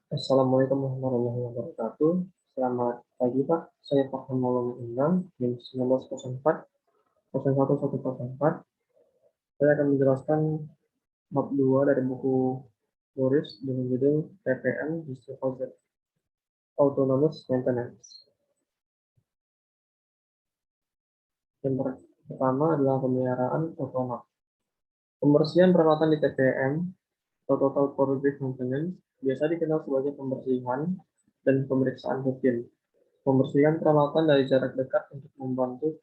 Assalamualaikum warahmatullahi wabarakatuh. Selamat pagi Pak, saya Pak Maulana Indang, NIM 1904 01104. Saya akan menjelaskan bab 2 dari buku Boris dengan judul TPM Distributed Autonomous Maintenance. Yang pertama adalah pemeliharaan otonom. Pembersihan peralatan di TPM atau Total Preventive Maintenance biasa dikenal sebagai pembersihan dan pemeriksaan rutin. Membersihkan peralatan dari jarak dekat untuk membantu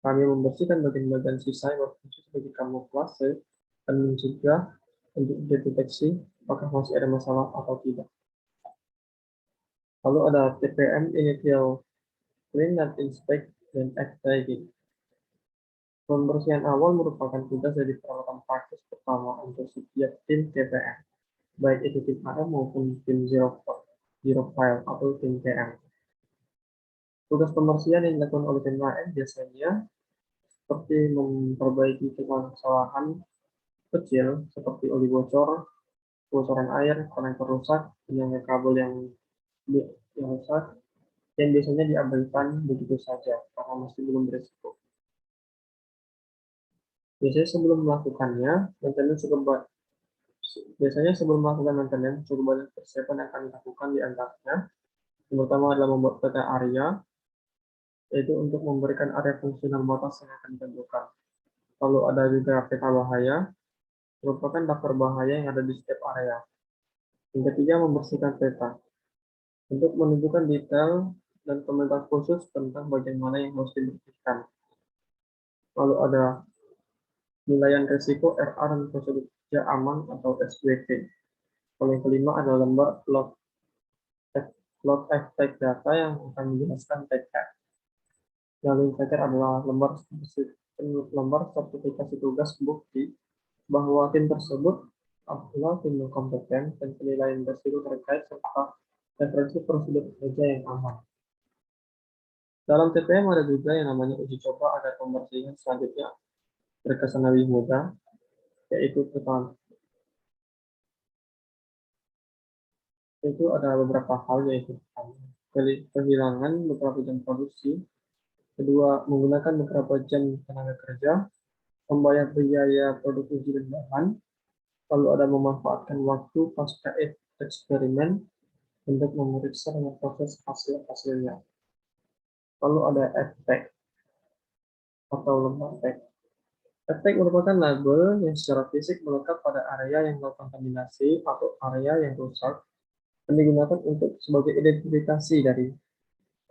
kami membersihkan bagian-bagian sisa yang berfungsi sebagai kamuflase dan mencegah untuk deteksi apakah masih ada masalah atau tidak. Lalu ada TPM Initial Clean and Inspect dan Act Tagging. Pembersihan awal merupakan tugas dari peralatan praktis pertama untuk setiap tim TPM, baik itu tim AM maupun tim Zero File atau tim TM. Tugas pembersihan yang dilakukan oleh tim AM biasanya seperti memperbaiki kesalahan kecil seperti oli bocor, kebocoran air, konektor rusak, penyangga kabel yang rusak, yang biasanya diabaikan begitu saja karena masih belum berisiko. Biasanya sebelum melakukan maintenance cukup banyak persiapan yang akan dilakukan di antaranya. Yang pertama adalah membuat peta area, yaitu untuk memberikan area fungsional batas yang akan ditentukan. Lalu ada juga peta bahaya, merupakan daftar bahaya yang ada di setiap area. Yang ketiga, membersihkan peta untuk menunjukkan detail dan komentar khusus tentang bagian mana yang harus dibersihkan. Lalu ada penilaian risiko RA dan prosedur kerja aman atau SWK. Lalu yang kelima adalah lembar load effect data yang akan menjelaskan TK. Lalu yang terakhir adalah lembar sertifikasi tugas bukti bahwa tim tersebut adalah tim yang kompeten dan penilaian risiko terkait serta referensi prosedur kerja yang aman. Dalam TPM ada juga yang namanya uji coba agar pembersihan selanjutnya berkesan lebih mudah, yaitu itu ada beberapa hal, yaitu kehilangan beberapa jam produksi, kedua menggunakan beberapa jam tenaga kerja, membayar biaya produk uji dan bahan, lalu ada memanfaatkan waktu pasca eksperimen untuk memeriksa dengan proses hasilnya. Lalu ada efek atau lembar teks. Efek merupakan label yang secara fisik melekat pada area yang terkontaminasi atau area yang rusak dan digunakan untuk sebagai identifikasi dari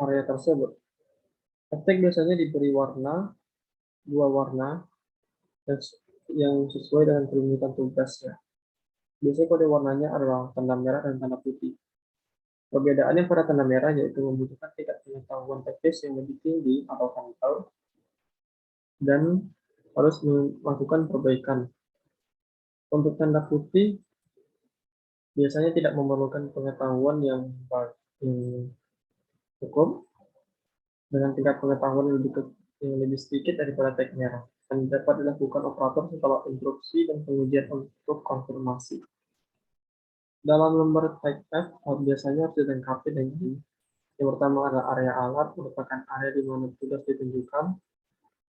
area tersebut. Efek biasanya diberi dua warna yang sesuai dengan kerumitan tugasnya. Biasanya kode warnanya adalah tanda merah dan tanda putih. Perbedaannya pada tanda merah yaitu membutuhkan tingkat pengetahuan teknis yang lebih tinggi atau kental dan harus melakukan perbaikan. Untuk tanda putih biasanya tidak memerlukan pengetahuan yang cukup dengan tingkat pengetahuan yang lebih sedikit daripada tag merah dan dapat dilakukan operator setelah instruksi dan pengujian untuk konfirmasi. Dalam lembar tag F biasanya harus dilengkapi dengan yang pertama adalah area alat, merupakan area di mana tugas ditunjukkan.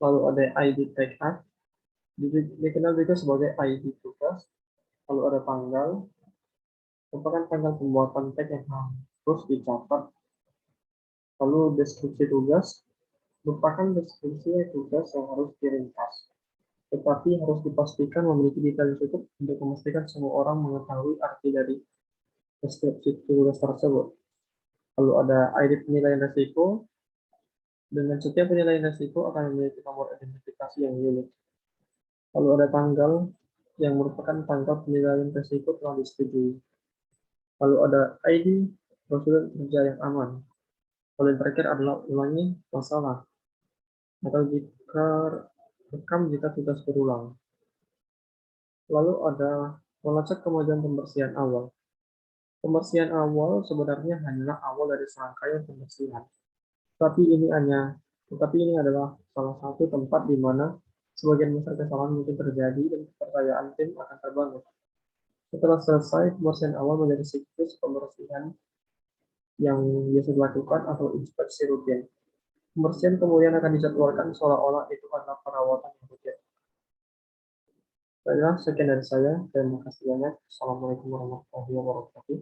Lalu ada ID tag F, dikenal juga sebagai ID tugas. Lalu ada tanggal, merupakan tanggal pembuatan tag yang harus dicatat. Lalu deskripsi tugas, merupakan deskripsi tugas yang harus diringkas, tetapi harus dipastikan memiliki detail yang cukup untuk memastikan semua orang mengetahui arti dari deskripsi tugas tersebut. Lalu ada ID penilaian risiko. Dengan setiap penilaian risiko akan memiliki nomor identifikasi yang unik. Lalu ada tanggal yang merupakan tanggal penilaian risiko telah disetujui. Lalu ada ID prosedur kerja yang aman. Lalu yang terakhir adalah ulangi masalah atau rekam jika tugas berulang. Lalu ada melacak kemajuan pembersihan awal. Pembersihan awal sebenarnya hanyalah awal dari serangkaian pembersihan. Tetapi ini adalah salah satu tempat di mana sebagian besar kesalahan mungkin terjadi dan kepercayaan tim akan terbangun. Setelah selesai, pembersihan awal menjadi siklus pembersihan yang biasa dilakukan atau inspeksi rutin. Pembersihan kemudian akan dijadwalkan seolah-olah itu adalah perawatan yang rutin. Baiklah, sekian dari saya. Terima kasih banyak. Assalamualaikum warahmatullahi wabarakatuh.